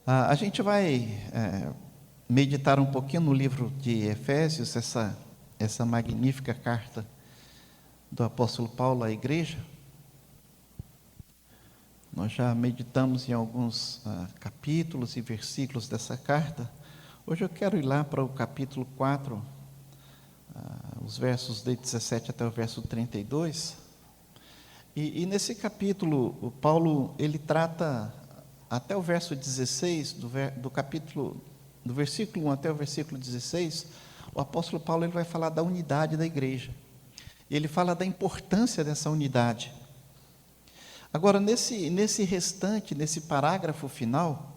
A gente vai meditar um pouquinho no livro de Efésios, essa magnífica carta do apóstolo Paulo à igreja. Nós já meditamos em alguns capítulos e versículos dessa carta. Hoje eu quero ir lá para o capítulo 4, os versos de 17 até o verso 32. E nesse capítulo, o Paulo, ele trata até o verso 16, do versículo 1 até o versículo 16, o apóstolo Paulo ele vai falar da unidade da igreja. Ele fala da importância dessa unidade. Agora, nesse restante, nesse parágrafo final,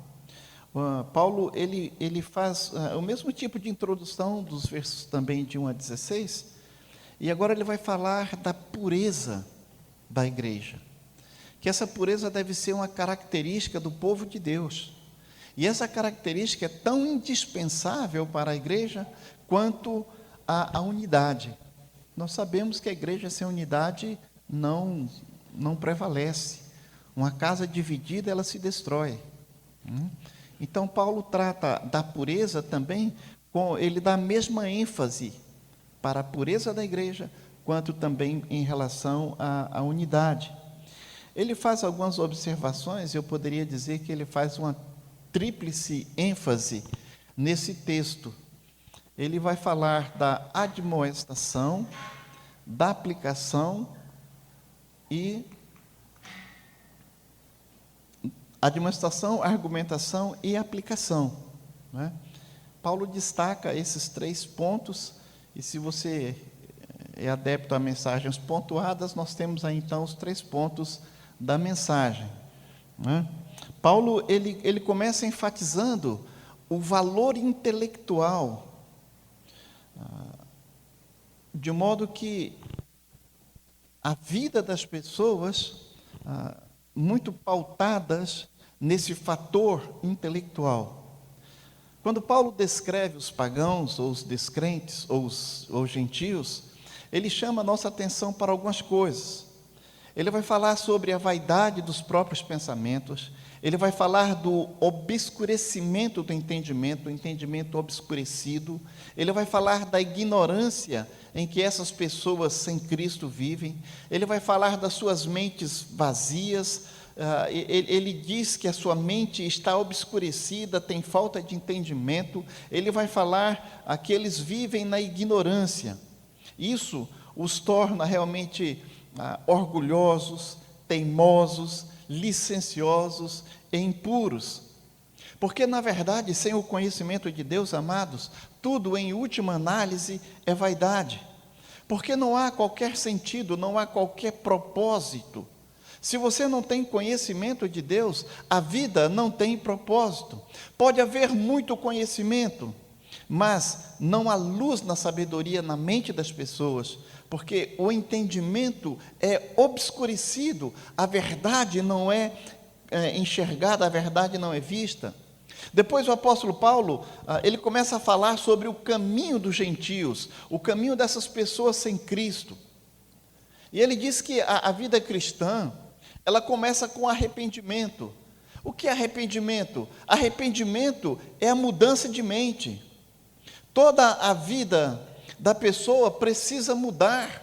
Paulo ele faz o mesmo tipo de introdução dos versos também de 1 a 16, e agora ele vai falar da pureza da igreja, que essa pureza deve ser uma característica do povo de Deus, e essa característica é tão indispensável para a igreja quanto a unidade. Nós sabemos que a igreja sem unidade não prevalece. Uma casa dividida, ela se destrói. Então, Paulo trata da pureza também, ele dá a mesma ênfase para a pureza da igreja, quanto também em relação à unidade. Ele faz algumas observações, eu poderia dizer que ele faz uma tríplice ênfase nesse texto. Ele vai falar da admoestação, da aplicação e admoestação, argumentação e aplicação, né? Paulo destaca esses 3 pontos, e se você é adepto a mensagens pontuadas, nós temos aí então os 3 pontos da mensagem, né? Paulo ele começa enfatizando o valor intelectual, de modo que a vida das pessoas, muito pautadas nesse fator intelectual. Quando Paulo descreve os pagãos, ou os descrentes, ou os gentios, ele chama a nossa atenção para algumas coisas. Ele vai falar sobre a vaidade dos próprios pensamentos, ele vai falar do obscurecimento do entendimento, o entendimento obscurecido, ele vai falar da ignorância em que essas pessoas sem Cristo vivem, ele vai falar das suas mentes vazias, ele diz que a sua mente está obscurecida, tem falta de entendimento, ele vai falar que eles vivem na ignorância. Isso os torna realmente orgulhosos, teimosos, licenciosos e impuros. Porque, na verdade, sem o conhecimento de Deus, amados, tudo, em última análise, é vaidade. Porque não há qualquer sentido, não há qualquer propósito. Se você não tem conhecimento de Deus, a vida não tem propósito. Pode haver muito conhecimento, mas não há luz na sabedoria na mente das pessoas, porque o entendimento é obscurecido, a verdade não é enxergada, a verdade não é vista. Depois o apóstolo Paulo, ele começa a falar sobre o caminho dos gentios, o caminho dessas pessoas sem Cristo. E ele diz que a vida cristã, ela começa com arrependimento. O que é arrependimento? Arrependimento é a mudança de mente. Toda a vida da pessoa precisa mudar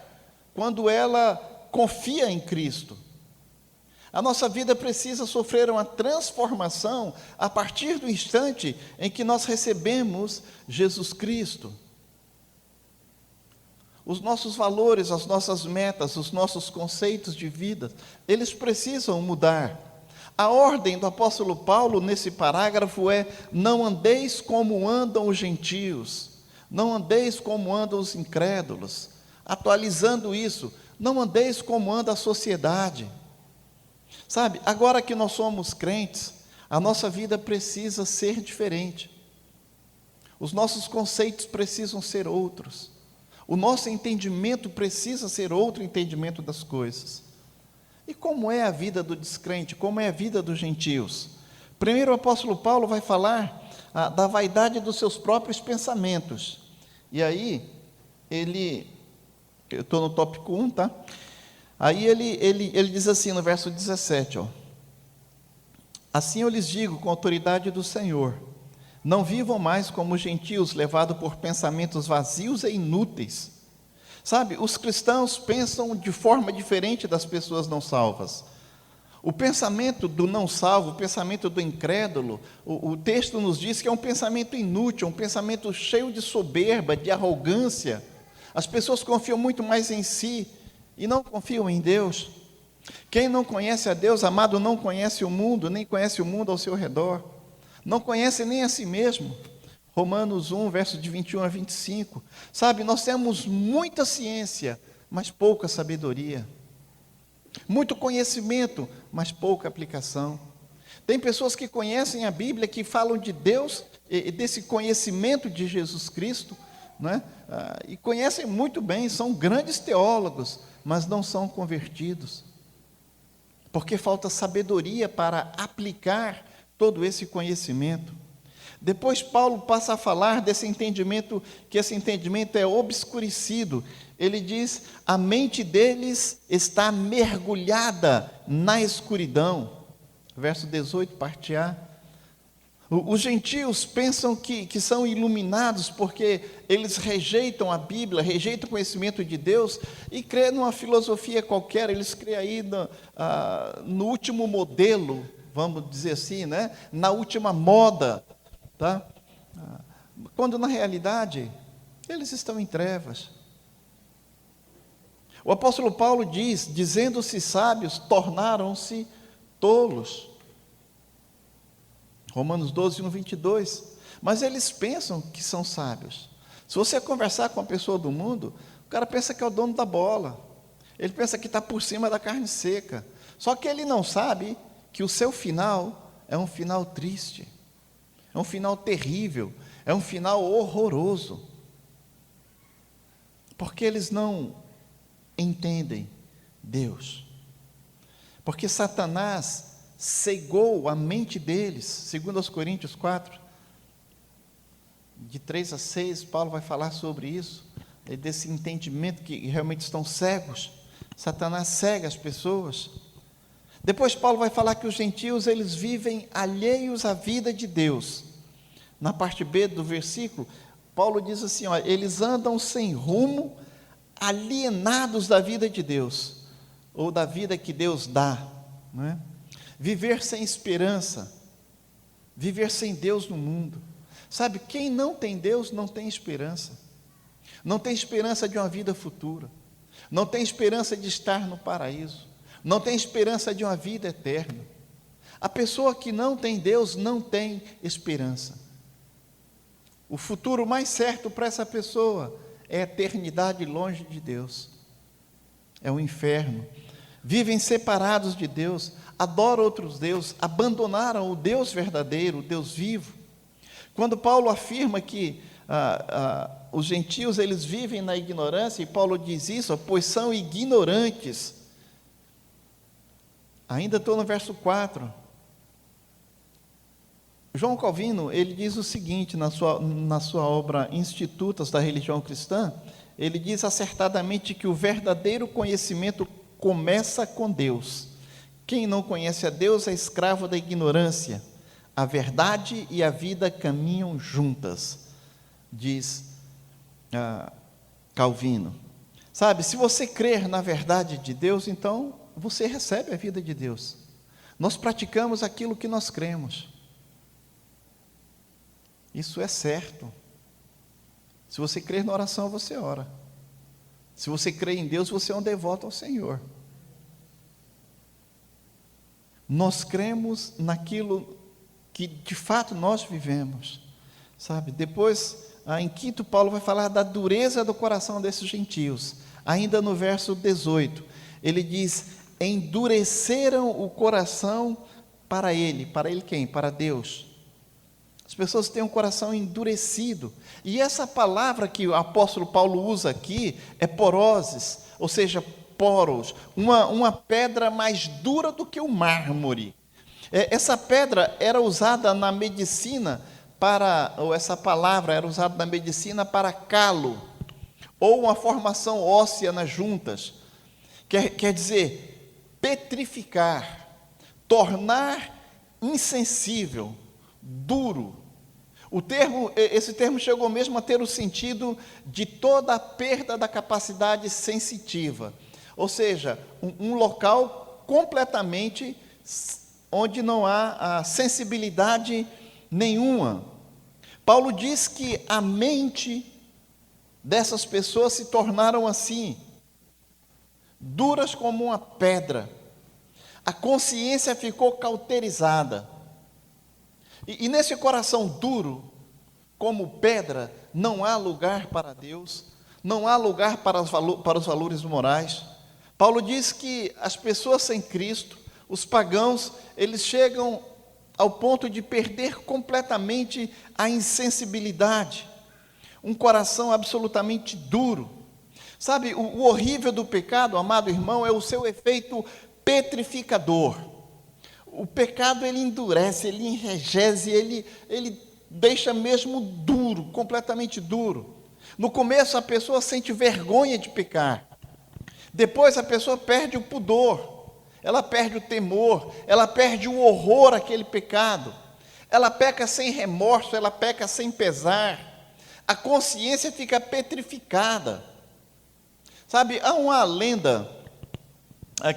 quando ela confia em Cristo. A nossa vida precisa sofrer uma transformação a partir do instante em que nós recebemos Jesus Cristo. Os nossos valores, as nossas metas, os nossos conceitos de vida, eles precisam mudar. A ordem do apóstolo Paulo nesse parágrafo é: não andeis como andam os gentios, não andeis como andam os incrédulos. Atualizando isso, não andeis como anda a sociedade. Sabe, agora que nós somos crentes, a nossa vida precisa ser diferente. Os nossos conceitos precisam ser outros. O nosso entendimento precisa ser outro entendimento das coisas. E como é a vida do descrente? Como é a vida dos gentios? Primeiro o apóstolo Paulo vai falar da vaidade dos seus próprios pensamentos. E aí, eu estou no tópico 1, tá? Aí ele diz assim no verso 17, Assim eu lhes digo com a autoridade do Senhor, não vivam mais como os gentios, levados por pensamentos vazios e inúteis. Sabe, os cristãos pensam de forma diferente das pessoas não salvas. O pensamento do não salvo, o pensamento do incrédulo, o texto nos diz que é um pensamento inútil, um pensamento cheio de soberba, de arrogância. As pessoas confiam muito mais em si e não confiam em Deus. Quem não conhece a Deus, amado, não conhece o mundo, nem conhece o mundo ao seu redor. Não conhece nem a si mesmo. Romanos 1, versos de 21 a 25. Sabe, nós temos muita ciência, mas pouca sabedoria. Muito conhecimento, mas pouca aplicação. Tem pessoas que conhecem a Bíblia, que falam de Deus, e desse conhecimento de Jesus Cristo, né? E conhecem muito bem, são grandes teólogos, mas não são convertidos. Porque falta sabedoria para aplicar todo esse conhecimento. Depois Paulo passa a falar desse entendimento, que esse entendimento é obscurecido. Ele diz, a mente deles está mergulhada na escuridão. Verso 18, parte A. Os gentios pensam que são iluminados porque eles rejeitam a Bíblia, rejeitam o conhecimento de Deus e creem numa filosofia qualquer, eles creem aí no último modelo, vamos dizer assim, né? Na última moda, tá? Quando na realidade eles estão em trevas. O apóstolo Paulo diz, dizendo-se sábios, tornaram-se tolos. Romanos 12, 1, 22. Mas eles pensam que são sábios. Se você conversar com uma pessoa do mundo, o cara pensa que é o dono da bola. Ele pensa que está por cima da carne seca. Só que ele não sabe que o seu final é um final triste. É um final terrível. É um final horroroso. Porque eles não entendem Deus. Porque Satanás cegou a mente deles, segundo aos Coríntios 4, de 3 a 6, Paulo vai falar sobre isso, desse entendimento que realmente estão cegos. Satanás cega as pessoas. Depois Paulo vai falar que os gentios, eles vivem alheios à vida de Deus. Na parte B do versículo, Paulo diz assim, ó, eles andam sem rumo, alienados da vida de Deus, ou da vida que Deus dá, não é? Viver sem esperança, viver sem Deus no mundo. Sabe, quem não tem Deus não tem esperança. Não tem esperança de uma vida futura. Não tem esperança de estar no paraíso. Não tem esperança de uma vida eterna. A pessoa que não tem Deus não tem esperança. O futuro mais certo para essa pessoa é a eternidade longe de Deus. É o inferno. Vivem separados de Deus, adoram outros deuses, abandonaram o Deus verdadeiro, o Deus vivo. Quando Paulo afirma que os gentios eles vivem na ignorância, e Paulo diz isso, pois são ignorantes. Ainda estou no verso 4. João Calvino, ele diz o seguinte, na sua obra Institutos da Religião Cristã, ele diz acertadamente que o verdadeiro conhecimento começa com Deus. Quem não conhece a Deus é escravo da ignorância. A verdade e a vida caminham juntas, diz Calvino. Sabe, se você crer na verdade de Deus, então você recebe a vida de Deus. Nós praticamos aquilo que nós cremos. Isso é certo. Se você crer na oração, você ora. Se você crê em Deus, você é um devoto ao Senhor. Nós cremos naquilo que de fato nós vivemos, sabe? Depois, em quinto, Paulo vai falar da dureza do coração desses gentios. Ainda no verso 18, ele diz, endureceram o coração para ele quem? Para Deus. As pessoas têm um coração endurecido, e essa palavra que o apóstolo Paulo usa aqui, é poroses, ou seja, poros, uma pedra mais dura do que o mármore. Essa pedra era usada na medicina ou essa palavra era usada na medicina para calo, ou uma formação óssea nas juntas, quer dizer, petrificar, tornar insensível, duro. Esse termo chegou mesmo a ter o sentido de toda a perda da capacidade sensitiva, ou seja, um local completamente onde não há a sensibilidade nenhuma. Paulo diz que a mente dessas pessoas se tornaram assim, duras como uma pedra. A consciência ficou cauterizada. E nesse coração duro, como pedra, não há lugar para Deus, não há lugar para os valores morais. Paulo diz que as pessoas sem Cristo, os pagãos, eles chegam ao ponto de perder completamente a insensibilidade, um coração absolutamente duro. Sabe, o horrível do pecado, amado irmão, é o seu efeito petrificador. O pecado, ele endurece, ele enrijece, ele deixa mesmo duro, completamente duro. No começo a pessoa sente vergonha de pecar. Depois a pessoa perde o pudor, ela perde o temor, ela perde o horror àquele pecado. Ela peca sem remorso, ela peca sem pesar. A consciência fica petrificada. Sabe, há uma lenda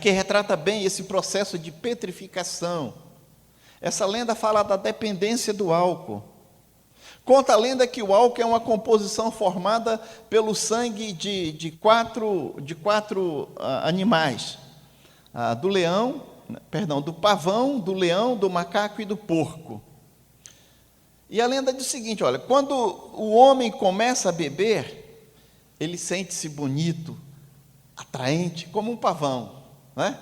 que retrata bem esse processo de petrificação. Essa lenda fala da dependência do álcool. Conta a lenda que o álcool é uma composição formada pelo sangue de quatro animais. Do pavão, do leão, do macaco e do porco. E a lenda diz o seguinte, olha, quando o homem começa a beber, ele sente-se bonito, atraente, como um pavão. Né?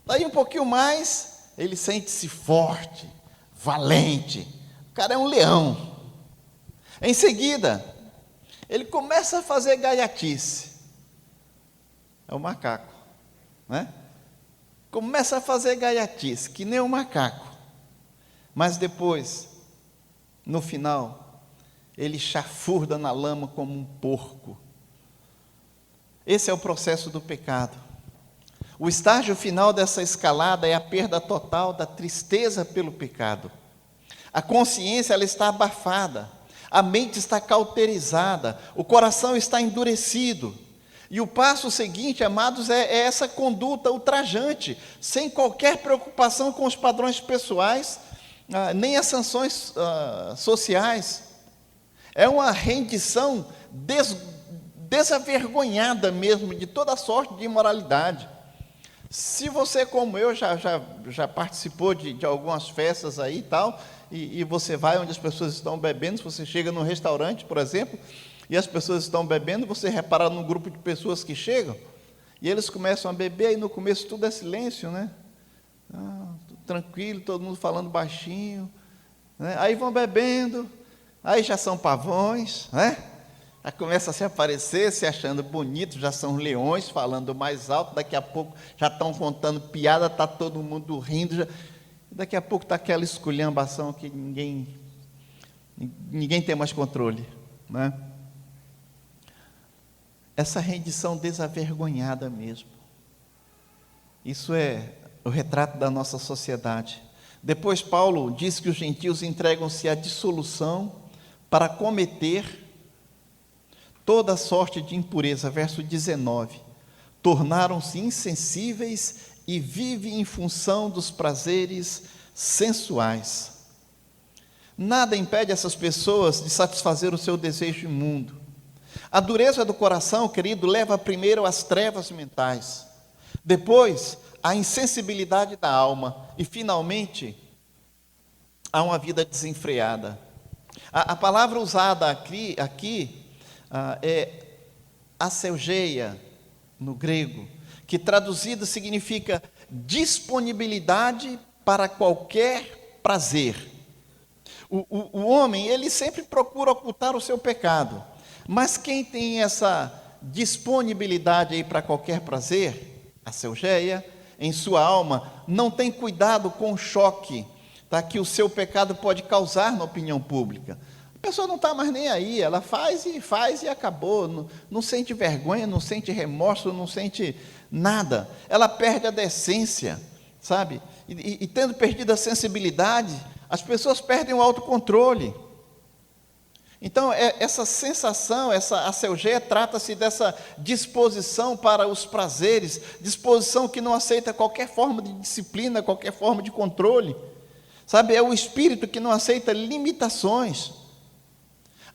Daí um pouquinho mais, ele sente-se forte, valente, o cara é um leão. Em seguida, ele começa a fazer gaiatice, é o macaco, né? Começa a fazer gaiatice, que nem um macaco, mas depois, no final, ele chafurda na lama como um porco. Esse é o processo do pecado. O estágio final dessa escalada é a perda total da tristeza pelo pecado. A consciência, ela está abafada, a mente está cauterizada, o coração está endurecido. E o passo seguinte, amados, é essa conduta ultrajante, sem qualquer preocupação com os padrões pessoais, nem as sanções sociais. É uma rendição desavergonhada mesmo de toda sorte de imoralidade. Se você, como eu, já participou de algumas festas aí e tal, e você vai onde as pessoas estão bebendo, se você chega num restaurante, por exemplo, e as pessoas estão bebendo, você repara num grupo de pessoas que chegam, e eles começam a beber, e no começo tudo é silêncio, né? Tudo tranquilo, todo mundo falando baixinho, né? Aí vão bebendo, aí já são pavões, né? Aí começa a se aparecer, se achando bonito, já são leões falando mais alto, daqui a pouco já estão contando piada, está todo mundo rindo, daqui a pouco está aquela esculhambação que ninguém tem mais controle, né? Essa rendição desavergonhada mesmo, isso é o retrato da nossa sociedade. Depois Paulo diz que os gentios entregam-se à dissolução para cometer toda sorte de impureza, verso 19, tornaram-se insensíveis e vivem em função dos prazeres sensuais. Nada impede essas pessoas de satisfazer o seu desejo imundo. A dureza do coração, querido, leva primeiro às trevas mentais, depois à insensibilidade da alma e, finalmente, a uma vida desenfreada. A palavra usada aqui é asselgeia, no grego, que traduzido significa disponibilidade para qualquer prazer. O homem, ele sempre procura ocultar o seu pecado, mas quem tem essa disponibilidade aí para qualquer prazer, asselgeia, em sua alma, não tem cuidado com o choque, tá, que o seu pecado pode causar na opinião pública. A pessoa não está mais nem aí, ela faz e acabou, não sente vergonha, não sente remorso, não sente nada, ela perde a decência, sabe? e tendo perdido a sensibilidade, as pessoas perdem o autocontrole. Então, essa sensação, essa acelgé, trata-se dessa disposição para os prazeres, disposição que não aceita qualquer forma de disciplina, qualquer forma de controle. Sabe, é o espírito que não aceita limitações.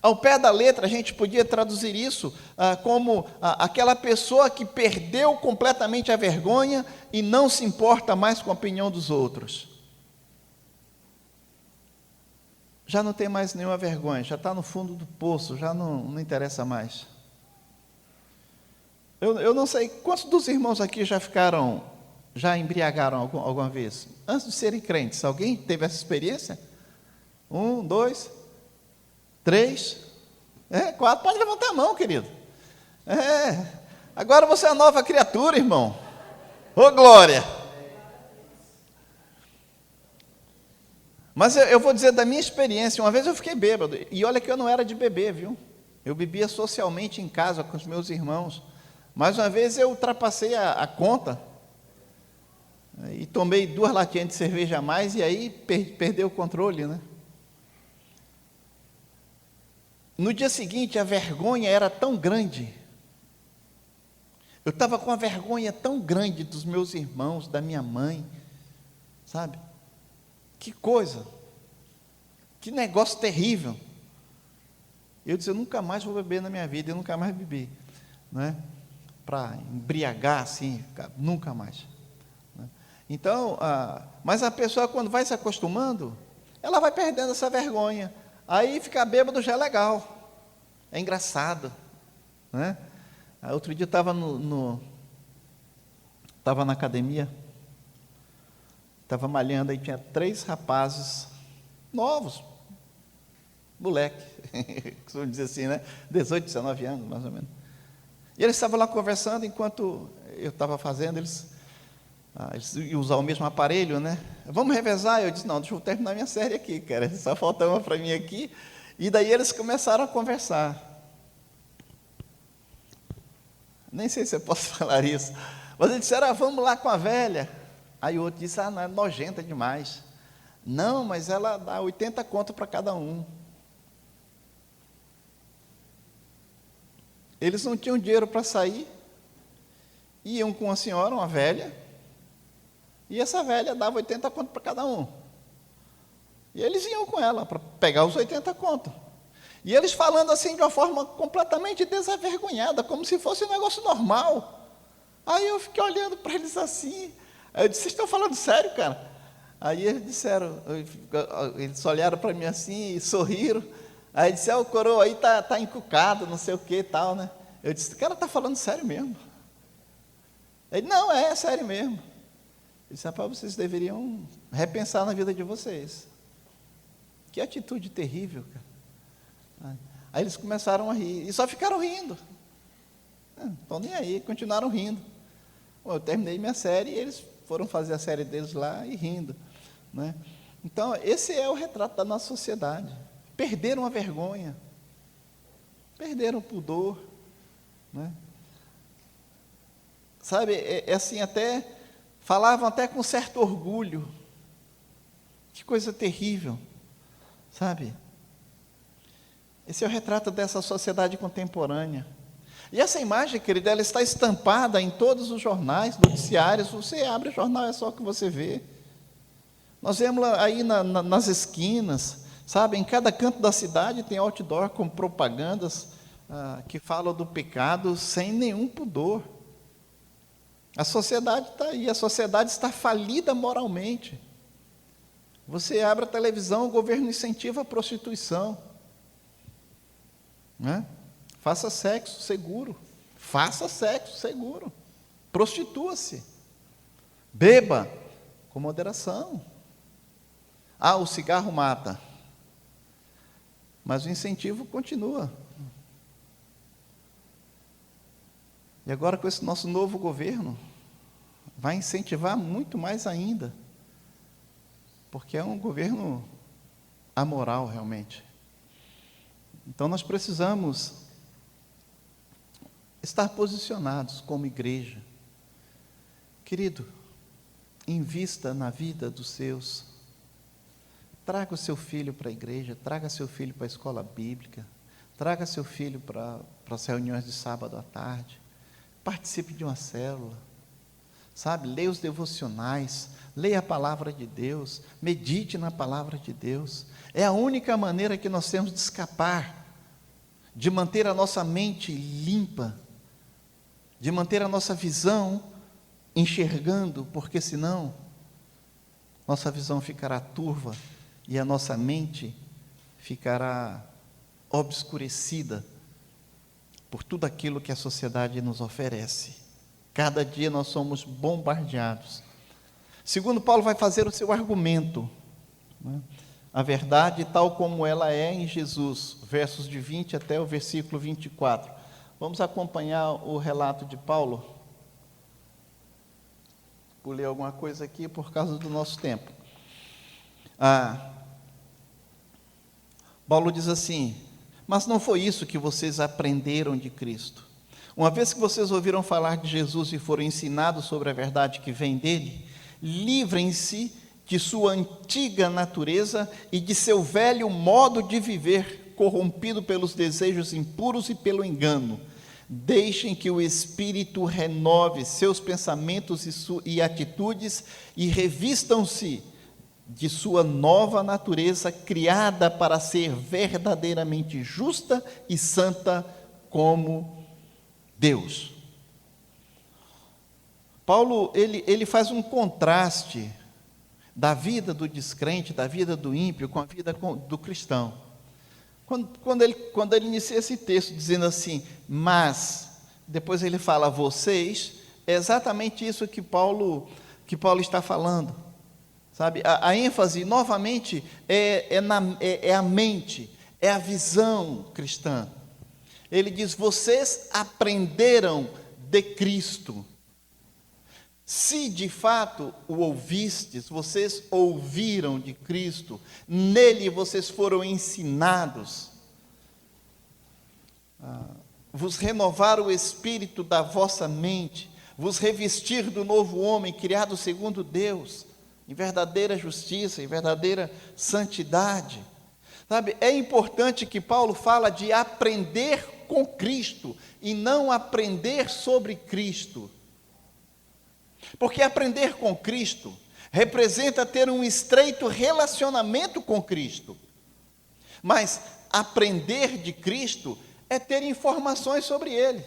Ao pé da letra, a gente podia traduzir isso como aquela pessoa que perdeu completamente a vergonha e não se importa mais com a opinião dos outros. Já não tem mais nenhuma vergonha, já está no fundo do poço, já não interessa mais. Eu não sei, quantos dos irmãos aqui já embriagaram alguma vez? Antes de serem crentes, alguém teve essa experiência? 1, 2, 3, 4, pode levantar a mão, querido. Agora você é uma nova criatura, irmão. Ô, glória! Mas eu vou dizer da minha experiência, uma vez eu fiquei bêbado, e olha que eu não era de beber, viu? Eu bebia socialmente em casa com os meus irmãos, mas uma vez eu ultrapassei a conta, e tomei 2 latinhas de cerveja a mais, e aí perdeu o controle, né? No dia seguinte, a vergonha era tão grande, eu estava com a vergonha tão grande dos meus irmãos, da minha mãe, sabe? Que coisa, que negócio terrível. Eu disse, eu nunca mais vou beber na minha vida, eu nunca mais bebi, né? Para embriagar assim, nunca mais. Né? Então, mas a pessoa quando vai se acostumando, ela vai perdendo essa vergonha, aí ficar bêbado já é legal, é engraçado, né? Outro dia eu estava estava na academia, estava malhando, aí tinha 3 rapazes novos, moleque, vamos dizer assim, né? 18, 19 anos, mais ou menos. E eles estavam lá conversando, enquanto eu estava fazendo, eles iam usar o mesmo aparelho, né? Vamos revezar? Eu disse, não, deixa eu terminar minha série aqui, cara, só falta uma para mim aqui. E daí eles começaram a conversar. Nem sei se eu posso falar isso, mas eles disseram, vamos lá com a velha. Aí o outro disse, não, é nojenta demais. Não, mas ela dá 80 conto para cada um. Eles não tinham dinheiro para sair, iam com a senhora, uma velha, e essa velha dava 80 conto para cada um. E eles iam com ela para pegar os 80 conto. E eles falando assim de uma forma completamente desavergonhada, como se fosse um negócio normal. Aí eu fiquei olhando para eles assim. Aí eu disse, vocês estão falando sério, cara? Aí eles disseram, eles olharam para mim assim e sorriram. Aí disseram, o coroa aí tá encucado, não sei o que e tal, né? Eu disse, o cara está falando sério mesmo. Ele, não, é sério mesmo. Eu disse, rapaz, vocês deveriam repensar na vida de vocês. Que atitude terrível, cara. Aí eles começaram a rir, e só ficaram rindo. Não estão nem aí, continuaram rindo. Bom, eu terminei minha série, e eles foram fazer a série deles lá e rindo, né? Então, esse é o retrato da nossa sociedade. Perderam a vergonha, perderam o pudor, né? Sabe, assim, falavam até com certo orgulho. Que coisa terrível, sabe? Esse é o retrato dessa sociedade contemporânea. E essa imagem, querida, ela está estampada em todos os jornais, noticiários. Você abre o jornal, é só o que você vê. Nós vemos aí nas esquinas, sabe? Em cada canto da cidade tem outdoor com propagandas que falam do pecado sem nenhum pudor. A sociedade está aí, a sociedade está falida moralmente. Você abre a televisão, o governo incentiva a prostituição. Né? Faça sexo seguro. Faça sexo seguro. Prostitua-se. Beba com moderação. O cigarro mata. Mas o incentivo continua. E agora com esse nosso novo governo, vai incentivar muito mais ainda. Porque é um governo amoral realmente. Então nós precisamos estar posicionados como igreja. Querido, invista na vida dos seus. Traga o seu filho para a igreja, traga seu filho para a escola bíblica, traga seu filho para as reuniões de sábado à tarde, participe de uma célula, sabe? Leia os devocionais, leia a palavra de Deus, medite na palavra de Deus. É a única maneira que nós temos de escapar, de manter a nossa mente limpa, de manter a nossa visão enxergando, porque senão nossa visão ficará turva e a nossa mente ficará obscurecida por tudo aquilo que a sociedade nos oferece. Cada dia nós somos bombardeados. Segundo Paulo vai fazer o seu argumento, né? A verdade tal como ela é em Jesus, versos de 20 até o versículo 24. Vamos acompanhar o relato de Paulo. Pulei alguma coisa aqui por causa do nosso tempo. Paulo diz assim: mas não foi isso que vocês aprenderam de Cristo. Uma vez que vocês ouviram falar de Jesus e foram ensinados sobre a verdade que vem dele, livrem-se de sua antiga natureza e de seu velho modo de viver, corrompido pelos desejos impuros e pelo engano. Deixem que o Espírito renove seus pensamentos e atitudes e revistam-se de sua nova natureza, criada para ser verdadeiramente justa e santa como Deus. Paulo, ele faz um contraste da vida do descrente, da vida do ímpio, com a vida do cristão. Quando ele inicia esse texto dizendo assim, mas, depois ele fala vocês, é exatamente isso que Paulo está falando, sabe? A ênfase, novamente, é a mente, é a visão cristã. Ele diz, vocês aprenderam de Cristo. Se de fato o ouvistes, vocês ouviram de Cristo, nele vocês foram ensinados, vos renovar o espírito da vossa mente, vos revestir do novo homem, criado segundo Deus, em verdadeira justiça, em verdadeira santidade. Sabe, é importante que Paulo fala de aprender com Cristo, e não aprender sobre Cristo. Porque aprender com Cristo representa ter um estreito relacionamento com Cristo. Mas aprender de Cristo é ter informações sobre Ele.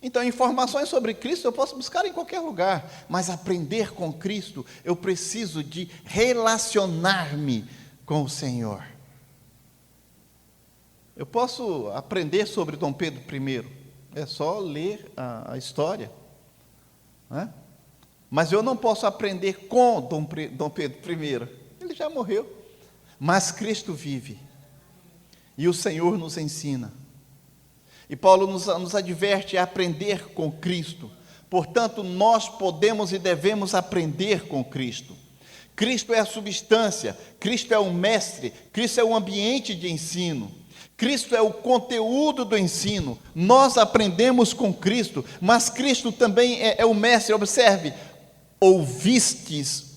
Então, informações sobre Cristo eu posso buscar em qualquer lugar, mas aprender com Cristo, eu preciso de relacionar-me com o Senhor. Eu posso aprender sobre Dom Pedro I, é só ler a história, né? Mas eu não posso aprender com Dom Pedro I, ele já morreu, mas Cristo vive, e o Senhor nos ensina, e Paulo nos adverte a aprender com Cristo. Portanto, nós podemos e devemos aprender com Cristo. Cristo é a substância, Cristo é o mestre, Cristo é o ambiente de ensino, Cristo é o conteúdo do ensino. Nós aprendemos com Cristo, mas Cristo também é o mestre. Observe, ouvistes,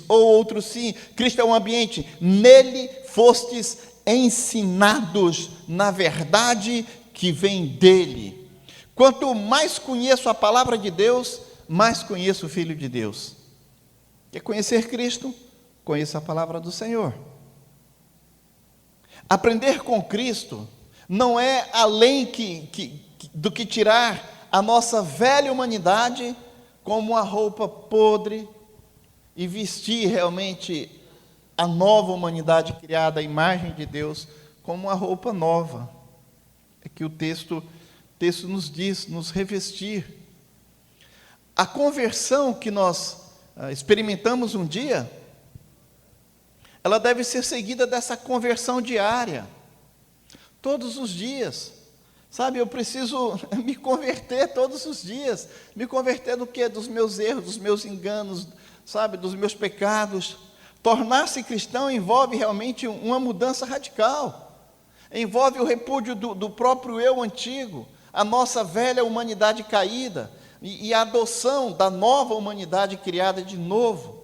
ou outro sim. Cristo é um ambiente, nele fostes ensinados na verdade que vem dele. Quanto mais conheço a palavra de Deus, mais conheço o Filho de Deus. Quer conhecer Cristo? Conheça a palavra do Senhor. Aprender com Cristo não é além do que tirar a nossa velha humanidade como uma roupa podre e vestir realmente a nova humanidade criada à imagem de Deus como uma roupa nova. É que o texto nos diz, nos revestir. A conversão que nós experimentamos um dia, ela deve ser seguida dessa conversão diária, todos os dias. Sabe, eu preciso me converter todos os dias. Me converter do quê? Dos meus erros, dos meus enganos, sabe, dos meus pecados. Tornar-se cristão envolve realmente uma mudança radical. Envolve o repúdio do próprio eu antigo, a nossa velha humanidade caída, e a adoção da nova humanidade criada de novo.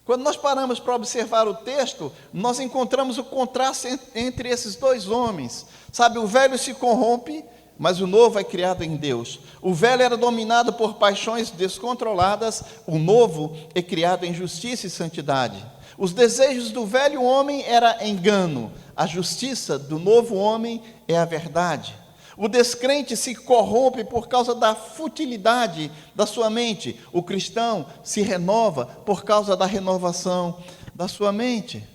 Quando nós paramos para observar o texto, nós encontramos o contraste entre esses dois homens. Sabe, o velho se corrompe, mas o novo é criado em Deus. O velho era dominado por paixões descontroladas, o novo é criado em justiça e santidade. Os desejos do velho homem era engano, a justiça do novo homem é a verdade. O descrente se corrompe por causa da futilidade da sua mente. O cristão se renova por causa da renovação da sua mente.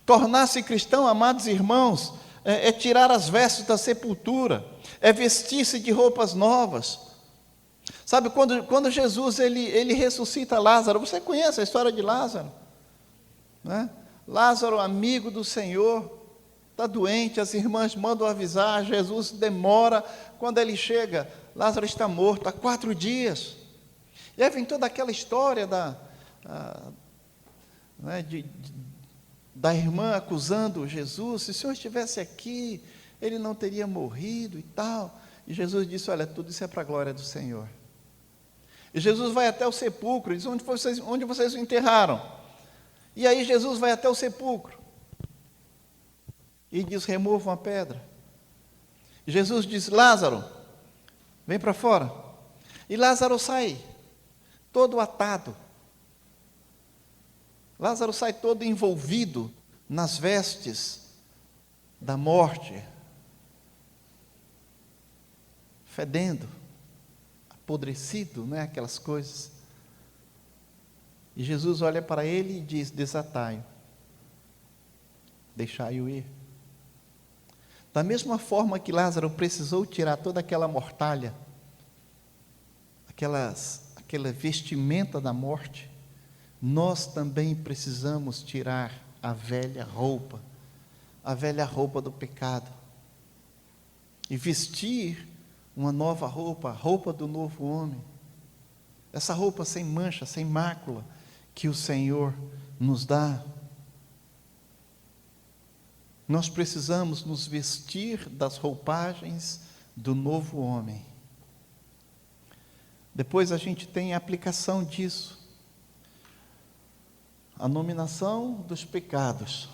Tornar-se cristão, amados irmãos, é tirar as vestes da sepultura, é vestir-se de roupas novas. Sabe, quando Jesus ele ressuscita Lázaro, você conhece a história de Lázaro? Né? Lázaro, amigo do Senhor, está doente, as irmãs mandam avisar, Jesus demora, quando ele chega, Lázaro está morto há 4 dias. E aí vem toda aquela história da irmã acusando Jesus, se o Senhor estivesse aqui, ele não teria morrido e tal. E Jesus disse, olha, tudo isso é para a glória do Senhor. E Jesus vai até o sepulcro, e diz, onde vocês o enterraram? E aí Jesus vai até o sepulcro, e diz, removam a pedra. E Jesus diz, Lázaro, vem para fora. E Lázaro sai, todo atado. Lázaro sai todo envolvido nas vestes da morte, fedendo, apodrecido, né, aquelas coisas. E Jesus olha para ele e diz, desatai-o, deixai-o ir. Da mesma forma que Lázaro precisou tirar toda aquela mortalha, aquela vestimenta da morte, nós também precisamos tirar a velha roupa do pecado, e vestir uma nova roupa, a roupa do novo homem, essa roupa sem mancha, sem mácula, que o Senhor nos dá. Nós precisamos nos vestir das roupagens do novo homem. Depois a gente tem a aplicação disso, a nominação dos pecados.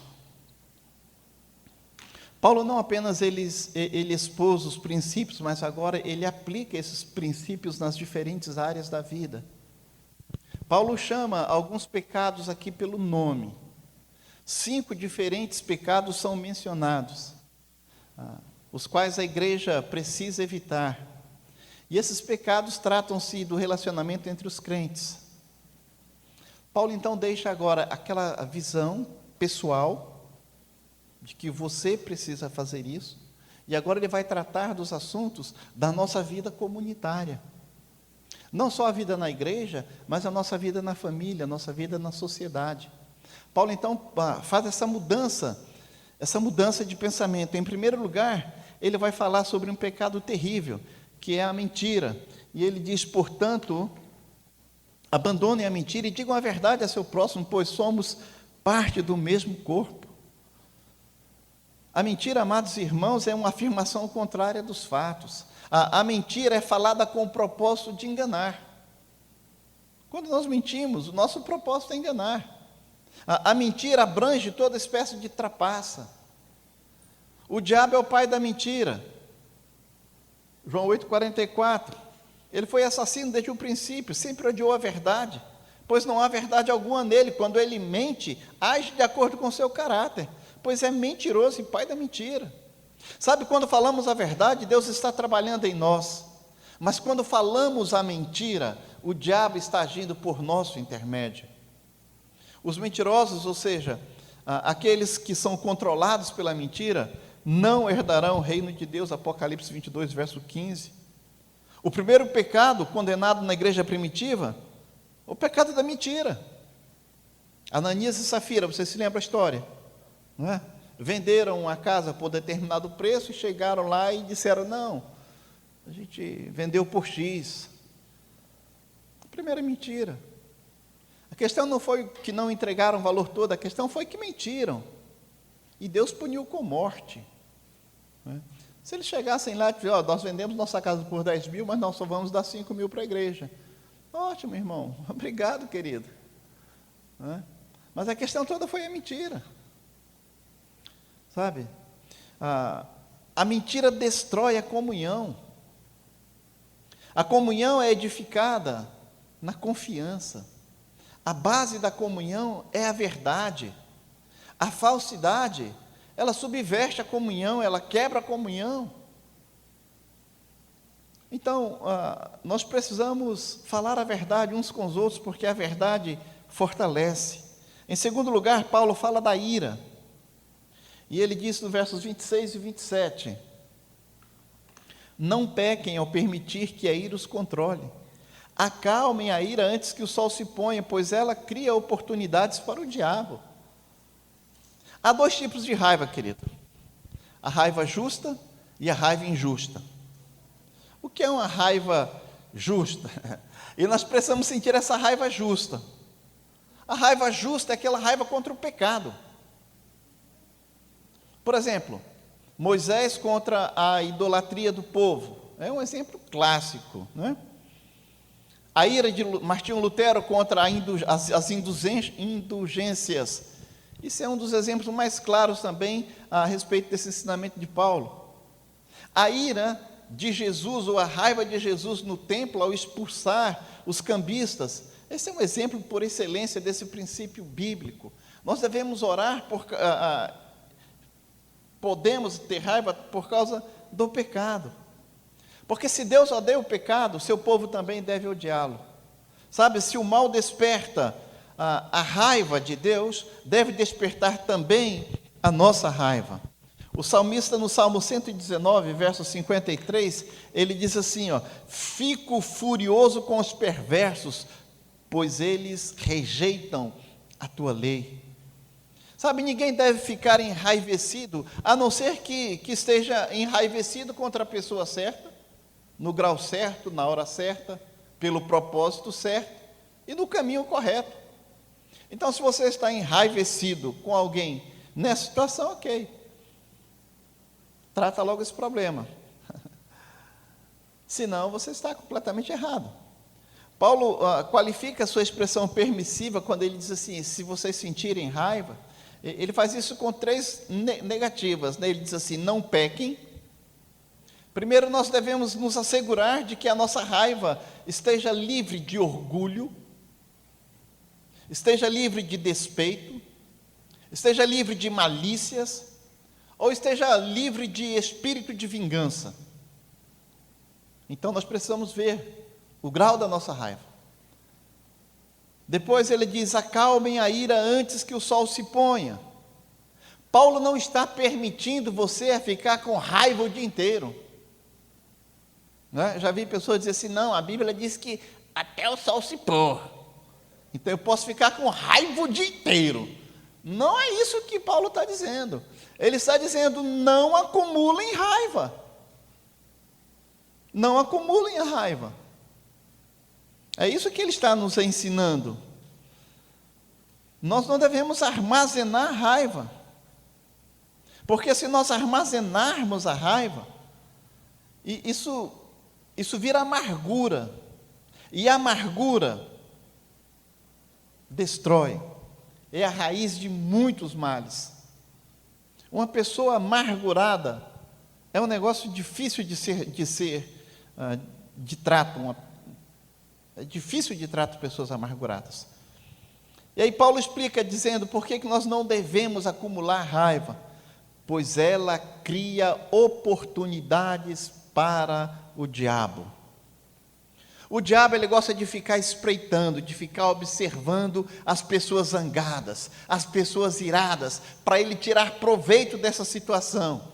Paulo não apenas ele expôs os princípios, mas agora ele aplica esses princípios nas diferentes áreas da vida. Paulo chama alguns pecados aqui pelo nome. 5 diferentes pecados são mencionados, os quais a igreja precisa evitar. E esses pecados tratam-se do relacionamento entre os crentes. Paulo então deixa agora aquela visão pessoal, de que você precisa fazer isso, e agora ele vai tratar dos assuntos da nossa vida comunitária. Não só a vida na igreja, mas a nossa vida na família, a nossa vida na sociedade. Paulo então faz essa mudança de pensamento. Em primeiro lugar, ele vai falar sobre um pecado terrível, que é a mentira. E ele diz, portanto, abandonem a mentira e digam a verdade a seu próximo, pois somos parte do mesmo corpo. A mentira, amados irmãos, é uma afirmação contrária dos fatos. A mentira é falada com o propósito de enganar. Quando nós mentimos, o nosso propósito é enganar. A mentira abrange toda espécie de trapaça. O diabo é o pai da mentira. João 8,44. Ele foi assassino desde o princípio, sempre odiou a verdade, pois não há verdade alguma nele. Quando ele mente, age de acordo com o seu caráter, pois é mentiroso e pai da mentira. Sabe, quando falamos a verdade, Deus está trabalhando em nós. Mas quando falamos a mentira, o diabo está agindo por nosso intermédio. Os mentirosos, ou seja, aqueles que são controlados pela mentira, não herdarão o reino de Deus. Apocalipse 22, verso 15. O primeiro pecado condenado na igreja primitiva, o pecado da mentira. Ananias e Safira, você se lembra a história? Não é? Venderam a casa por determinado preço e chegaram lá e disseram, não, a gente vendeu por X. A primeira mentira. A questão não foi que não entregaram o valor todo, a questão foi que mentiram. E Deus puniu com morte. Se eles chegassem lá e dissessem, ó, nós vendemos nossa casa por 10 mil, mas nós só vamos dar 5 mil para a igreja. Ótimo, irmão. Obrigado, querido. Né? Mas a questão toda foi a mentira. Sabe? A mentira destrói a comunhão. A comunhão é edificada na confiança. A base da comunhão é a verdade. A falsidade, ela subverte a comunhão, ela quebra a comunhão. Então, nós precisamos falar a verdade uns com os outros, porque a verdade fortalece. Em segundo lugar, Paulo fala da ira. E ele diz no versos 26 e 27, não pequem ao permitir que a ira os controle. Acalmem a ira antes que o sol se ponha, pois ela cria oportunidades para o diabo. Há dois tipos de raiva, querido. A raiva justa e a raiva injusta. O que é uma raiva justa? E nós precisamos sentir essa raiva justa. A raiva justa é aquela raiva contra o pecado. Por exemplo, Moisés contra a idolatria do povo. É um exemplo clássico, né? A ira de Martinho Lutero contra as indulgências. Isso é um dos exemplos mais claros também a respeito desse ensinamento de Paulo. A ira de Jesus, ou a raiva de Jesus no templo ao expulsar os cambistas. Esse é um exemplo por excelência desse princípio bíblico. Nós devemos orar podemos ter raiva por causa do pecado. Porque se Deus odeia o pecado, seu povo também deve odiá-lo. Sabe, se o mal desperta a raiva de Deus, deve despertar também a nossa raiva. O salmista no Salmo 119, verso 53, ele diz assim, ó, fico furioso com os perversos, pois eles rejeitam a tua lei. Sabe, ninguém deve ficar enraivecido, a não ser que esteja enraivecido contra a pessoa certa, no grau certo, na hora certa, pelo propósito certo e no caminho correto. Então, se você está enraivecido com alguém nessa situação, ok. Trata logo esse problema. Senão, você está completamente errado. Paulo qualifica a sua expressão permissiva quando ele diz assim, se vocês sentirem raiva, ele faz isso com três negativas, né? Ele diz assim, não pequem. Primeiro, nós devemos nos assegurar de que a nossa raiva esteja livre de orgulho, esteja livre de despeito, esteja livre de malícias, ou esteja livre de espírito de vingança. Então, nós precisamos ver o grau da nossa raiva. Depois ele diz, acalmem a ira antes que o sol se ponha. Paulo não está permitindo você ficar com raiva o dia inteiro. Né? Já vi pessoas dizer assim, não, a Bíblia diz que até o sol se pôr. Então eu posso ficar com raiva o dia inteiro. Não é isso que Paulo está dizendo. Ele está dizendo, não acumulem raiva. Não acumulem a raiva. É isso que ele está nos ensinando. Nós não devemos armazenar raiva. Porque se nós armazenarmos a raiva, isso vira amargura. E a amargura destrói. É a raiz de muitos males. Uma pessoa amargurada é um negócio difícil de trato. É difícil de tratar pessoas amarguradas. E aí Paulo explica dizendo por que nós não devemos acumular raiva, pois ela cria oportunidades para o diabo. O diabo, ele gosta de ficar espreitando, de ficar observando as pessoas zangadas, as pessoas iradas, para ele tirar proveito dessa situação.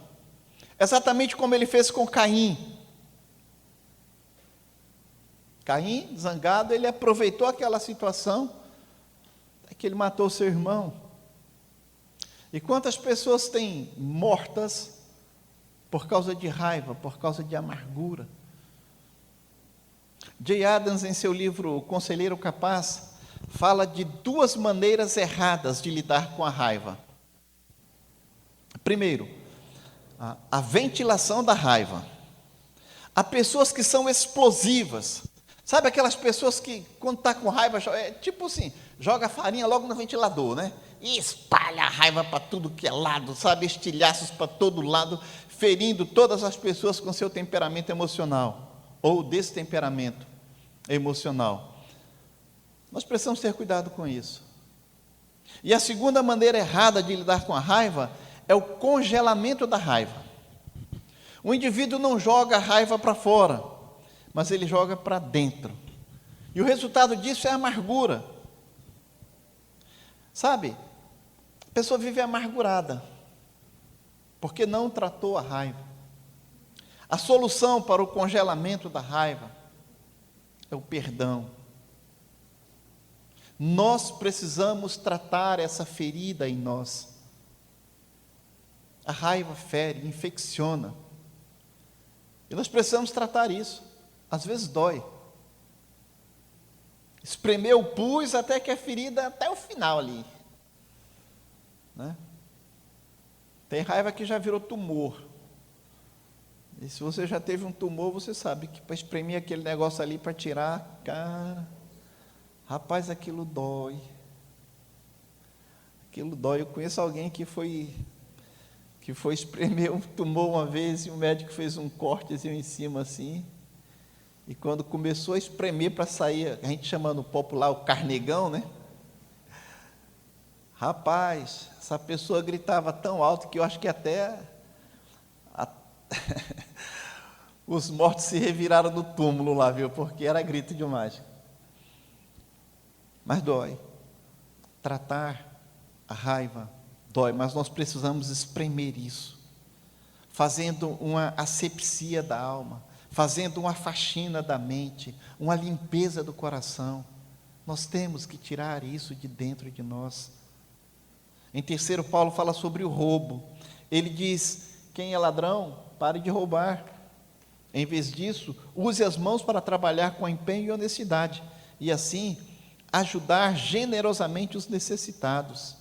Exatamente como ele fez com Caim. Caim, zangado, ele aproveitou aquela situação, que ele matou seu irmão. E quantas pessoas têm mortas por causa de raiva, por causa de amargura? Jay Adams, em seu livro O Conselheiro Capaz, fala de duas maneiras erradas de lidar com a raiva. Primeiro, a ventilação da raiva. Há pessoas que são explosivas. Sabe aquelas pessoas que, quando está com raiva, é tipo assim, joga a farinha logo no ventilador, né? E espalha a raiva para tudo que é lado, sabe? Estilhaços para todo lado, ferindo todas as pessoas com seu temperamento emocional, ou destemperamento emocional. Nós precisamos ter cuidado com isso. E a segunda maneira errada de lidar com a raiva é o congelamento da raiva. O indivíduo não joga a raiva para fora, mas ele joga para dentro. E o resultado disso é a amargura. Sabe, a pessoa vive amargurada, porque não tratou a raiva. A solução para o congelamento da raiva é o perdão. Nós precisamos tratar essa ferida em nós. A raiva fere, infecciona. E nós precisamos tratar isso. Às vezes dói. Espremer o pus até que a ferida, até o final ali. Né? Tem raiva que já virou tumor. E se você já teve um tumor, você sabe que para espremer aquele negócio ali, para tirar, cara, rapaz, aquilo dói. Aquilo dói. Eu conheço alguém que foi espremer um tumor uma vez e o médico fez um cortezinho em cima assim, e quando começou a espremer para sair, a gente chama no popular o carnegão, né? Rapaz, essa pessoa gritava tão alto que eu acho que até os mortos se reviraram no túmulo lá, viu? Porque era grito demais. Mas dói. Tratar a raiva dói, mas nós precisamos espremer isso, fazendo uma asepsia da alma, fazendo uma faxina da mente, uma limpeza do coração. Nós temos que tirar isso de dentro de nós. Em terceiro, Paulo fala sobre o roubo. Ele diz: quem é ladrão, pare de roubar. Em vez disso, use as mãos para trabalhar com empenho e honestidade, e assim ajudar generosamente os necessitados.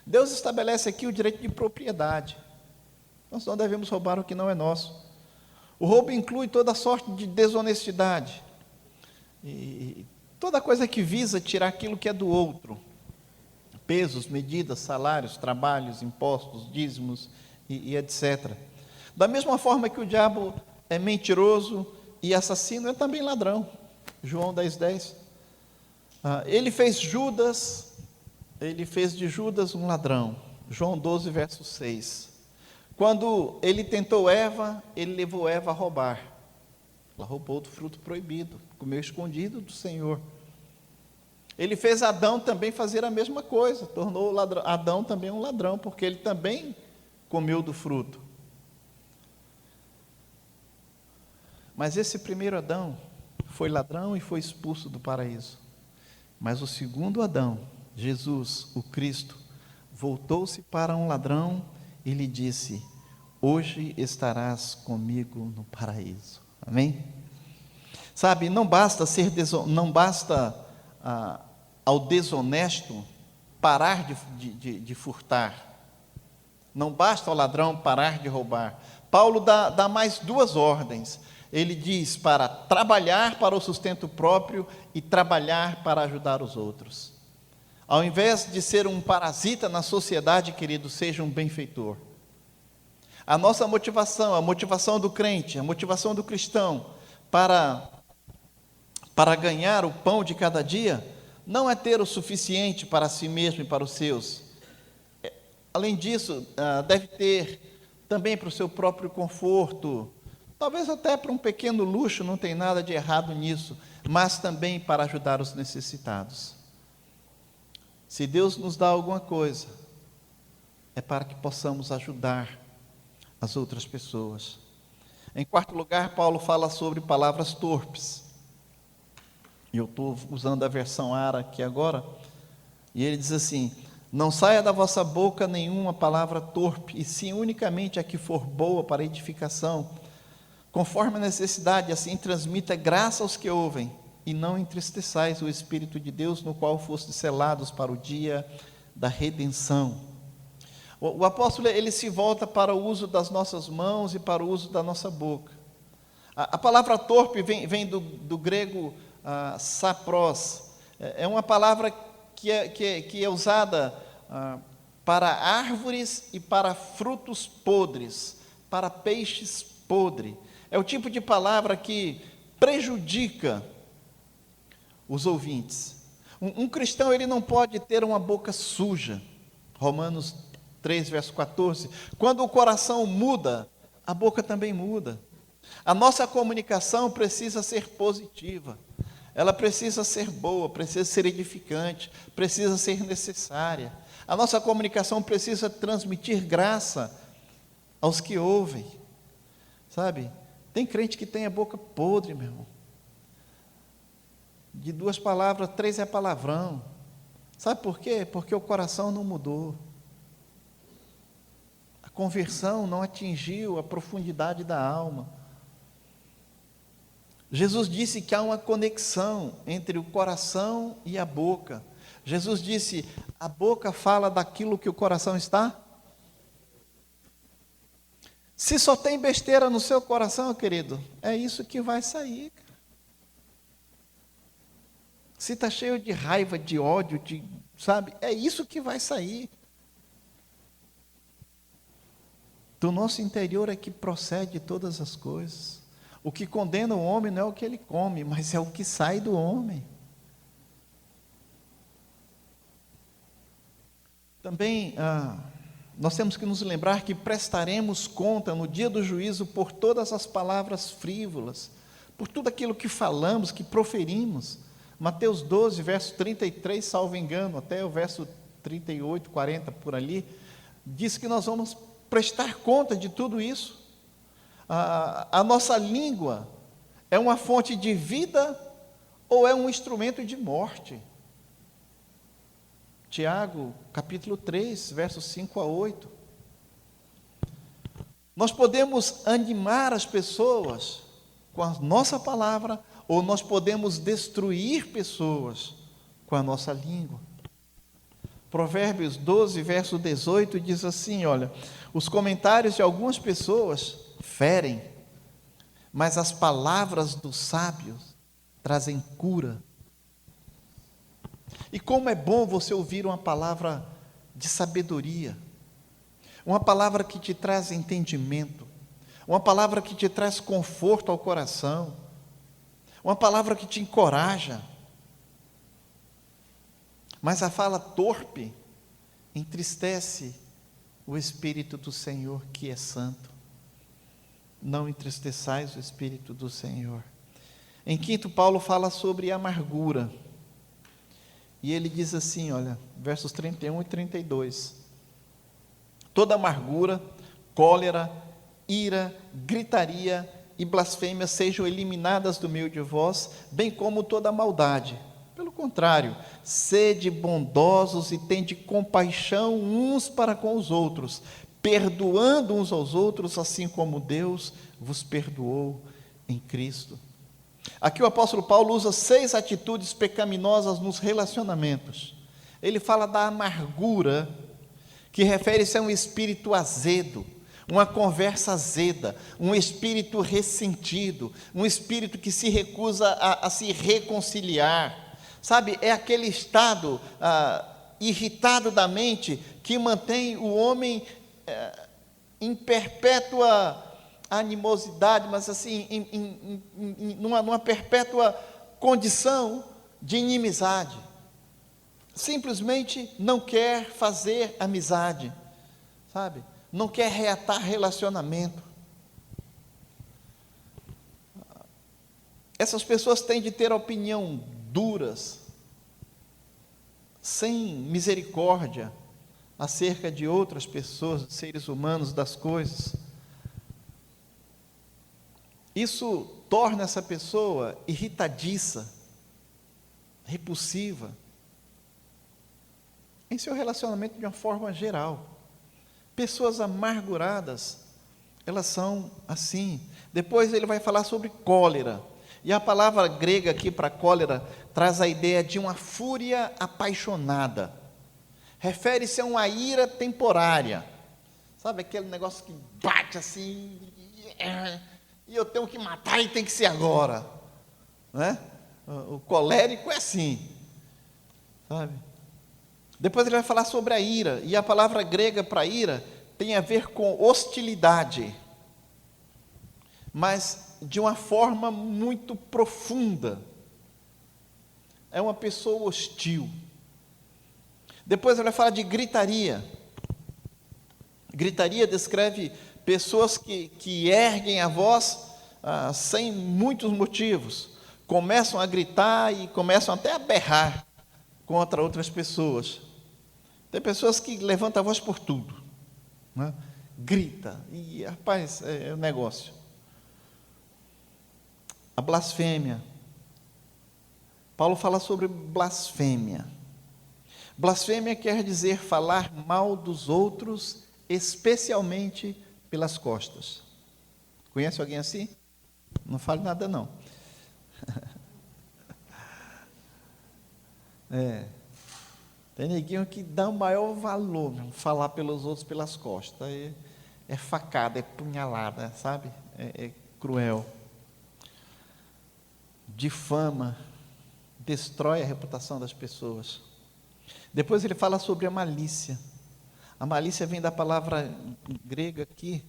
Deus estabelece aqui o direito de propriedade. Nós não devemos roubar o que não é nosso. O roubo inclui toda sorte de desonestidade, e toda coisa que visa tirar aquilo que é do outro. Pesos, medidas, salários, trabalhos, impostos, dízimos e etc. Da mesma forma que o diabo é mentiroso e assassino, é também ladrão. João 10:10. Ele fez de Judas um ladrão. João 12, verso 6. Quando ele tentou Eva, ele levou Eva a roubar. Ela roubou do fruto proibido, comeu escondido do Senhor. Ele fez Adão também fazer a mesma coisa, tornou Adão também um ladrão, porque ele também comeu do fruto. Mas esse primeiro Adão foi ladrão e foi expulso do paraíso. Mas o segundo Adão, Jesus, o Cristo, voltou-se para um ladrão e lhe disse: hoje estarás comigo no paraíso. Amém? Sabe, não basta ao desonesto parar de furtar. Não basta ao ladrão parar de roubar. Paulo dá mais duas ordens. Ele diz para trabalhar para o sustento próprio e trabalhar para ajudar os outros. Ao invés de ser um parasita na sociedade, querido, seja um benfeitor. A nossa motivação, a motivação do crente, a motivação do cristão para ganhar o pão de cada dia, não é ter o suficiente para si mesmo e para os seus. Além disso, deve ter também para o seu próprio conforto, talvez até para um pequeno luxo, não tem nada de errado nisso, mas também para ajudar os necessitados. Se Deus nos dá alguma coisa, é para que possamos ajudar as outras pessoas. Em quarto lugar, Paulo fala sobre palavras torpes. E eu estou usando a versão ARA aqui agora, e ele diz assim: não saia da vossa boca nenhuma palavra torpe, e sim unicamente a que for boa para edificação, conforme a necessidade, assim transmita graça aos que ouvem, e não entristeçais o Espírito de Deus, no qual fostes selados para o dia da redenção. O apóstolo, ele se volta para o uso das nossas mãos e para o uso da nossa boca. A palavra torpe vem do grego sapros. É uma palavra que é usada para árvores e para frutos podres, para peixes podres. É o tipo de palavra que prejudica os ouvintes. Um cristão, ele não pode ter uma boca suja. Romanos 3, verso 14. Quando o coração muda, a boca também muda. A nossa comunicação precisa ser positiva. Ela precisa ser boa, precisa ser edificante, precisa ser necessária. A nossa comunicação precisa transmitir graça aos que ouvem. Sabe? Tem crente que tem a boca podre, meu irmão. De 2 palavras, 3 é palavrão. Sabe por quê? Porque o coração não mudou. A conversão não atingiu a profundidade da alma. Jesus disse que há uma conexão entre o coração e a boca. Jesus disse, a boca fala daquilo que o coração está. Se só tem besteira no seu coração, querido, é isso que vai sair. Se está cheio de raiva, de ódio, sabe, é isso que vai sair. Do nosso interior é que procede todas as coisas. O que condena o homem não é o que ele come, mas é o que sai do homem. Também, nós temos que nos lembrar que prestaremos conta no dia do juízo por todas as palavras frívolas, por tudo aquilo que falamos, que proferimos. Mateus 12, verso 33, salvo engano, até o verso 38, 40, por ali, diz que nós vamos prestar conta de tudo isso. A nossa língua é uma fonte de vida ou é um instrumento de morte? Tiago, capítulo 3, versos 5 a 8. Nós podemos animar as pessoas com a nossa palavra, ou nós podemos destruir pessoas com a nossa língua. Provérbios 12, verso 18, diz assim, olha, os comentários de algumas pessoas ferem, mas as palavras dos sábios trazem cura. E como é bom você ouvir uma palavra de sabedoria, uma palavra que te traz entendimento, uma palavra que te traz conforto ao coração, uma palavra que te encoraja. Mas a fala torpe entristece o Espírito do Senhor, que é santo. Não entristeçais o Espírito do Senhor. Em quinto, Paulo fala sobre amargura. E ele diz assim, olha, versos 31 e 32. Toda amargura, cólera, ira, gritaria e blasfêmia sejam eliminadas do meio de vós, bem como toda maldade. Pelo contrário, sede bondosos e tende compaixão uns para com os outros, perdoando uns aos outros, assim como Deus vos perdoou em Cristo. Aqui o apóstolo Paulo usa 6 atitudes pecaminosas nos relacionamentos. Ele fala da amargura, que refere-se a um espírito azedo, uma conversa azeda, um espírito ressentido, um espírito que se recusa a se reconciliar. Sabe, é aquele estado irritado da mente que mantém o homem em perpétua animosidade, mas assim, numa perpétua condição de inimizade. Simplesmente não quer fazer amizade, sabe? Não quer reatar relacionamento. Essas pessoas têm de ter opinião duras, sem misericórdia, acerca de outras pessoas, seres humanos, das coisas. Isso torna essa pessoa irritadiça, repulsiva, em seu relacionamento de uma forma geral. Pessoas amarguradas, elas são assim. Depois ele vai falar sobre cólera. E a palavra grega aqui para cólera traz a ideia de uma fúria apaixonada. refere-se a uma ira temporária. Sabe aquele negócio que bate assim, e eu tenho que matar e tem que ser agora, né? O colérico é assim, sabe? Depois ele vai falar sobre a ira, e a palavra grega para ira tem a ver com hostilidade, mas de uma forma muito profunda. É uma pessoa hostil. Depois ele vai falar de gritaria. Gritaria descreve pessoas que erguem a voz sem muitos motivos, começam a gritar e começam até a berrar contra outras pessoas. Tem pessoas que levantam a voz por tudo, né? Grita, e rapaz, é um negócio. A blasfêmia. Paulo fala sobre blasfêmia. Blasfêmia quer dizer falar mal dos outros, especialmente pelas costas. Conhece alguém assim? Não fale nada não. Tem neguinho que dá o maior valor, falar pelos outros pelas costas. É facada, é punhalada, sabe? É cruel. Difama, destrói a reputação das pessoas. Depois ele fala sobre a malícia. A malícia vem da palavra grega aqui,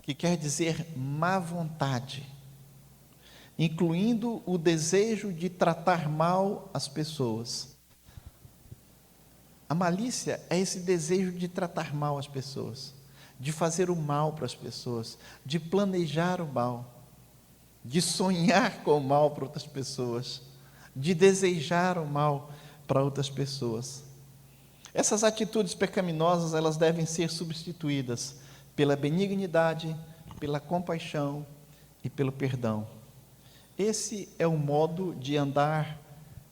que quer dizer má vontade, incluindo o desejo de tratar mal as pessoas. A malícia é esse desejo de tratar mal as pessoas, de fazer o mal para as pessoas, de planejar o mal, de sonhar com o mal para outras pessoas, de desejar o mal para outras pessoas. Essas atitudes pecaminosas, elas devem ser substituídas pela benignidade, pela compaixão e pelo perdão. Esse é o modo de andar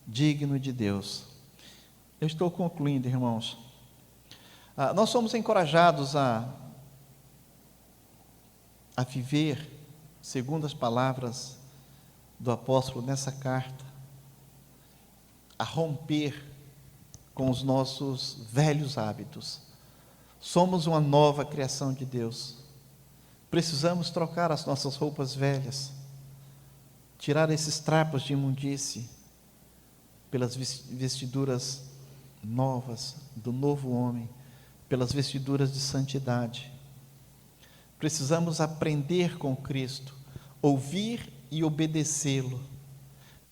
digno de Deus. Eu estou concluindo, irmãos. Nós somos encorajados a viver segundo as palavras do apóstolo nessa carta, a romper com os nossos velhos hábitos. Somos uma nova criação de Deus. Precisamos trocar as nossas roupas velhas, tirar esses trapos de imundície pelas vestiduras novas do novo homem, pelas vestiduras de santidade. Precisamos aprender com Cristo, ouvir e obedecê-lo,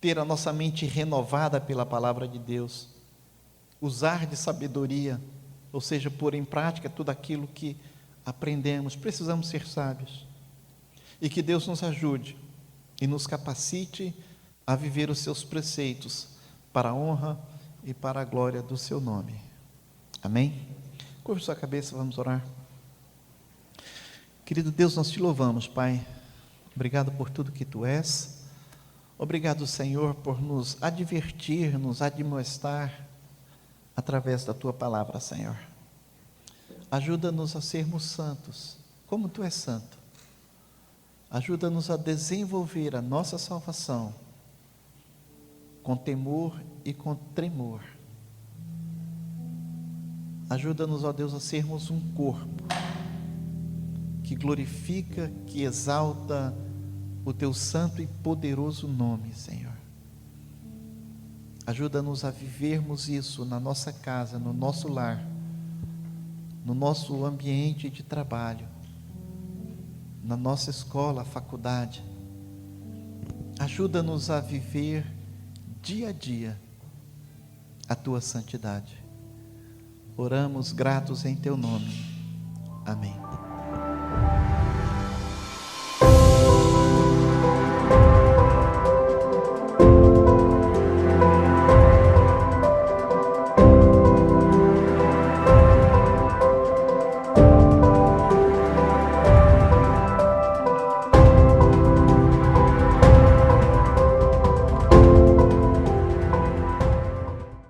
ter a nossa mente renovada pela palavra de Deus, usar de sabedoria, ou seja, pôr em prática tudo aquilo que aprendemos. Precisamos ser sábios, e que Deus nos ajude e nos capacite a viver os seus preceitos para a honra e para a glória do seu nome. Amém? Curva sua cabeça, vamos orar. Querido Deus, nós te louvamos, Pai. Obrigado por tudo que tu és. Obrigado, Senhor, por nos advertir, nos admoestar através da tua palavra, Senhor. Ajuda-nos a sermos santos, como tu és santo. Ajuda-nos a desenvolver a nossa salvação com temor e com tremor. Ajuda-nos, ó Deus, a sermos um corpo que glorifica, que exalta o teu santo e poderoso nome, Senhor. Ajuda-nos a vivermos isso na nossa casa, no nosso lar, no nosso ambiente de trabalho, na nossa escola, faculdade. Ajuda-nos a viver dia a dia a tua santidade. Oramos gratos em teu nome. Amém.